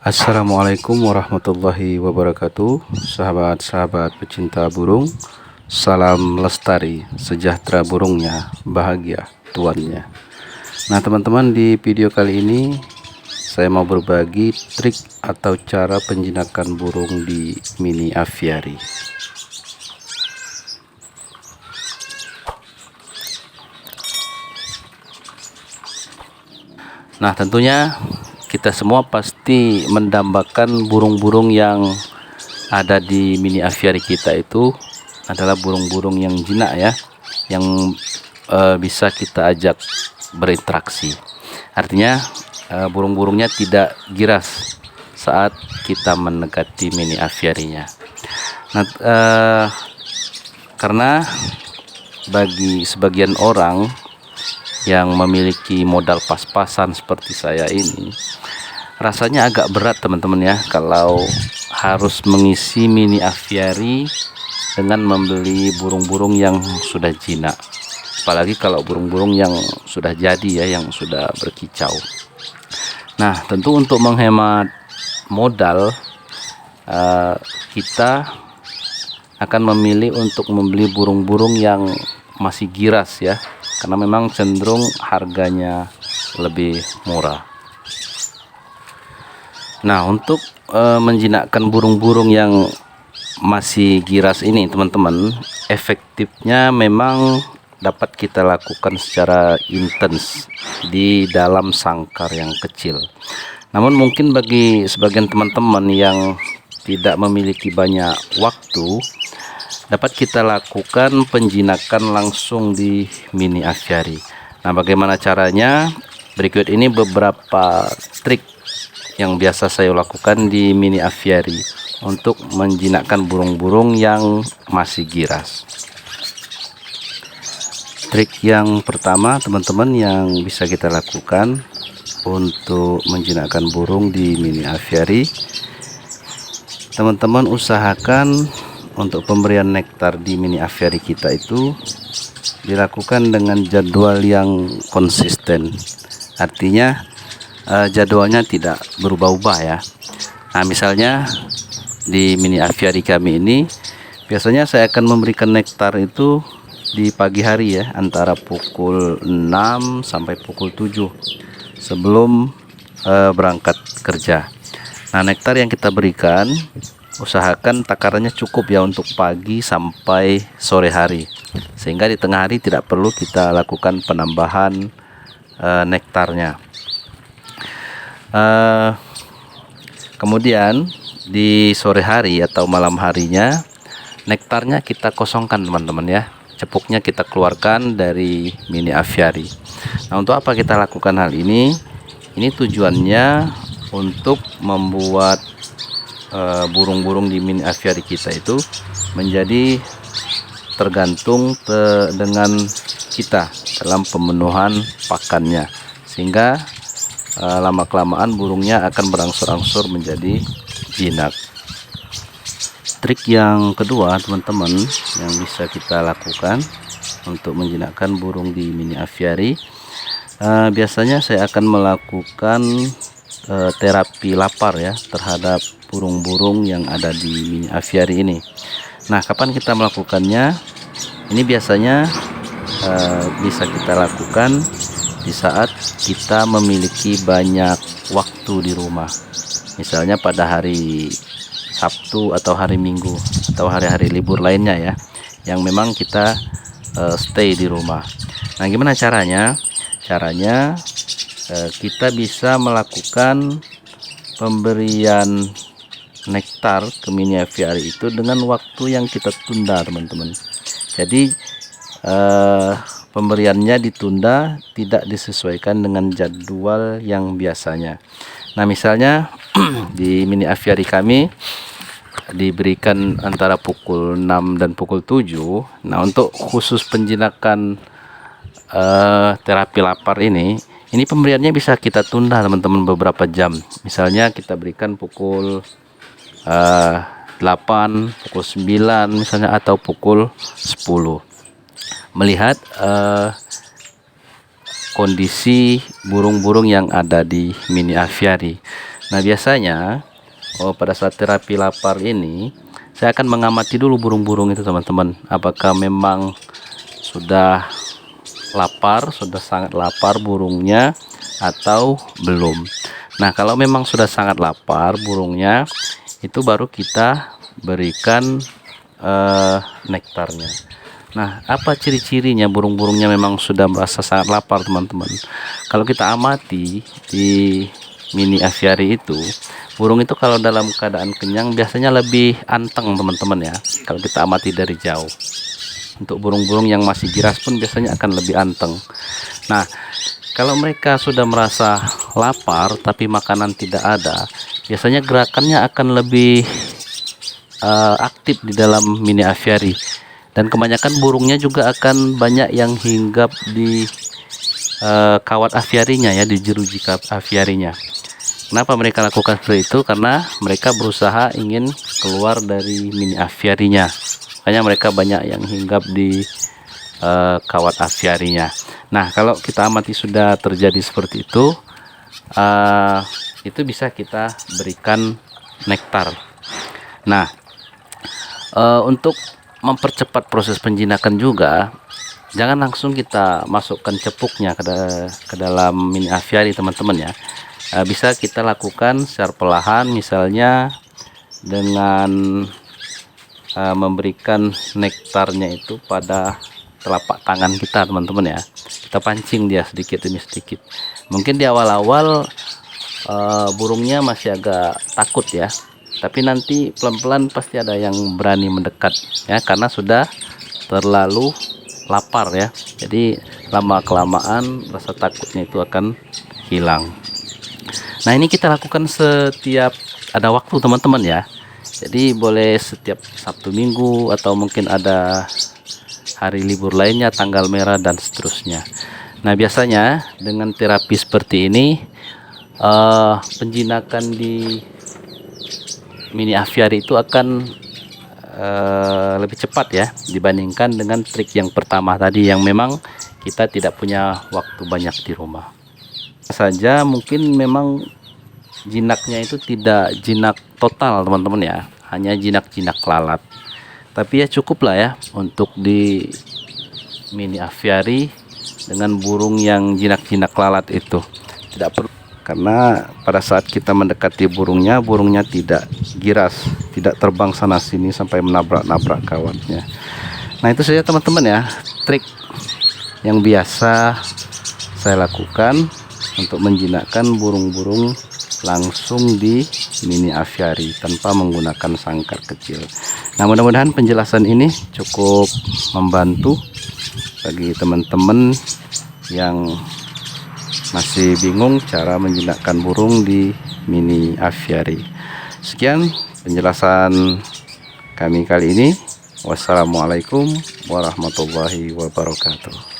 Assalamualaikum warahmatullahi wabarakatuh. Sahabat-sahabat pecinta burung, salam lestari, sejahtera burungnya, bahagia tuannya. Nah teman-teman, di video kali ini saya mau berbagi trik atau cara penjinakan burung di mini aviary. Nah tentunya kita semua pasti mendambakan burung-burung yang ada di mini aviary kita itu adalah burung-burung yang jinak ya, yang bisa kita ajak berinteraksi. Artinya burung-burungnya tidak giras saat kita mendekati mini aviary-nya. Nah, karena bagi sebagian orang yang memiliki modal pas-pasan seperti saya ini, rasanya agak berat teman-teman ya kalau harus mengisi mini aviary dengan membeli burung-burung yang sudah jinak, apalagi kalau burung-burung yang sudah jadi ya, yang sudah berkicau. Nah tentu untuk menghemat modal, kita akan memilih untuk membeli burung-burung yang masih giras ya, karena memang cenderung harganya lebih murah. Nah untuk menjinakkan burung-burung yang masih giras ini teman-teman, efektifnya memang dapat kita lakukan secara intens di dalam sangkar yang kecil. Namun mungkin bagi sebagian teman-teman yang tidak memiliki banyak waktu, dapat kita lakukan penjinakan langsung di mini aviary. Nah bagaimana caranya? Berikut ini beberapa trik yang biasa saya lakukan di mini aviary untuk menjinakkan burung-burung yang masih giras. Trik yang pertama teman-teman yang bisa kita lakukan untuk menjinakkan burung di mini aviary, teman-teman usahakan untuk pemberian nektar di mini aviary kita itu dilakukan dengan jadwal yang konsisten. Artinya jadwalnya tidak berubah-ubah ya. Nah misalnya di mini aviary kami ini biasanya saya akan memberikan nektar itu di pagi hari ya, antara pukul 6 sampai pukul 7 sebelum berangkat kerja. Nah nektar yang kita berikan usahakan takarannya cukup ya untuk pagi sampai sore hari, sehingga di tengah hari tidak perlu kita lakukan penambahan nektarnya. Kemudian di sore hari atau malam harinya nektarnya kita kosongkan teman-teman ya, cepuknya kita keluarkan dari mini aviary. Nah untuk apa kita lakukan hal ini? Ini tujuannya untuk membuat burung-burung di mini aviary kita itu menjadi tergantung dengan kita dalam pemenuhan pakannya, sehingga lama-kelamaan burungnya akan berangsur-angsur menjadi jinak. Trik yang kedua teman-teman yang bisa kita lakukan untuk menjinakkan burung di mini aviary, biasanya saya akan melakukan terapi lapar ya terhadap burung-burung yang ada di mini aviary ini. Nah kapan kita melakukannya? Ini biasanya bisa kita lakukan di saat kita memiliki banyak waktu di rumah, misalnya pada hari Sabtu atau hari Minggu atau hari-hari libur lainnya ya, yang memang kita stay di rumah. Nah gimana caranya? Caranya kita bisa melakukan pemberian nektar ke mini aviary itu dengan waktu yang kita tunda teman-teman. Jadi pemberiannya ditunda, tidak disesuaikan dengan jadwal yang biasanya. Nah misalnya di mini aviary kami diberikan antara pukul 6 dan pukul 7. Nah untuk khusus penjinakan terapi lapar ini pemberiannya bisa kita tunda teman-teman beberapa jam. Misalnya kita berikan pukul 8, pukul 9 misalnya, atau pukul 10. Melihat kondisi burung-burung yang ada di mini aviary. Nah biasanya pada saat terapi lapar ini saya akan mengamati dulu burung-burung itu teman-teman, apakah memang sudah lapar, sudah sangat lapar burungnya atau belum. Nah kalau memang sudah sangat lapar burungnya, itu baru kita berikan nektarnya. Nah apa ciri-cirinya burung-burungnya memang sudah merasa sangat lapar teman-teman? Kalau kita amati di mini aviary itu, burung itu kalau dalam keadaan kenyang biasanya lebih anteng teman-teman ya, kalau kita amati dari jauh. Untuk burung-burung yang masih giras pun biasanya akan lebih anteng. Nah kalau mereka sudah merasa lapar tapi makanan tidak ada, biasanya gerakannya akan lebih aktif di dalam mini aviary, dan kebanyakan burungnya juga akan banyak yang hinggap di kawat aviarinya ya, di jeruji aviarinya. Kenapa mereka lakukan seperti itu? Karena mereka berusaha ingin keluar dari mini aviarinya, makanya mereka banyak yang hinggap di kawat aviarinya. Nah kalau kita amati sudah terjadi seperti itu bisa kita berikan nektar. Nah untuk mempercepat proses penjinakan juga, jangan langsung kita masukkan cepuknya ke dalam mini aviary teman-teman ya. Bisa kita lakukan secara perlahan, misalnya dengan memberikan nektarnya itu pada telapak tangan kita teman-teman ya. Kita pancing dia sedikit demi sedikit. Mungkin di awal-awal burungnya masih agak takut ya, tapi nanti pelan-pelan pasti ada yang berani mendekat ya, karena sudah terlalu lapar ya. Jadi lama-kelamaan rasa takutnya itu akan hilang. Nah ini kita lakukan setiap ada waktu teman-teman ya. Jadi boleh setiap Sabtu Minggu, atau mungkin ada hari libur lainnya, tanggal merah dan seterusnya. Nah biasanya dengan terapi seperti ini penjinakan di mini aviary itu akan lebih cepat ya, dibandingkan dengan trik yang pertama tadi yang memang kita tidak punya waktu banyak di rumah saja. Mungkin memang jinaknya itu tidak jinak total teman-teman ya, hanya jinak-jinak lalat, tapi ya cukup lah ya untuk di mini aviary dengan burung yang jinak-jinak lalat itu. Tidak perlu, karena pada saat kita mendekati burungnya tidak giras, tidak terbang sana sini sampai menabrak-nabrak kawatnya. Nah itu saja teman-teman ya, trik yang biasa saya lakukan untuk menjinakkan burung-burung langsung di mini aviary tanpa menggunakan sangkar kecil. Nah mudah-mudahan penjelasan ini cukup membantu bagi teman-teman yang masih bingung cara menjinakkan burung di mini aviary. Sekian penjelasan kami kali ini. Wassalamualaikum warahmatullahi wabarakatuh.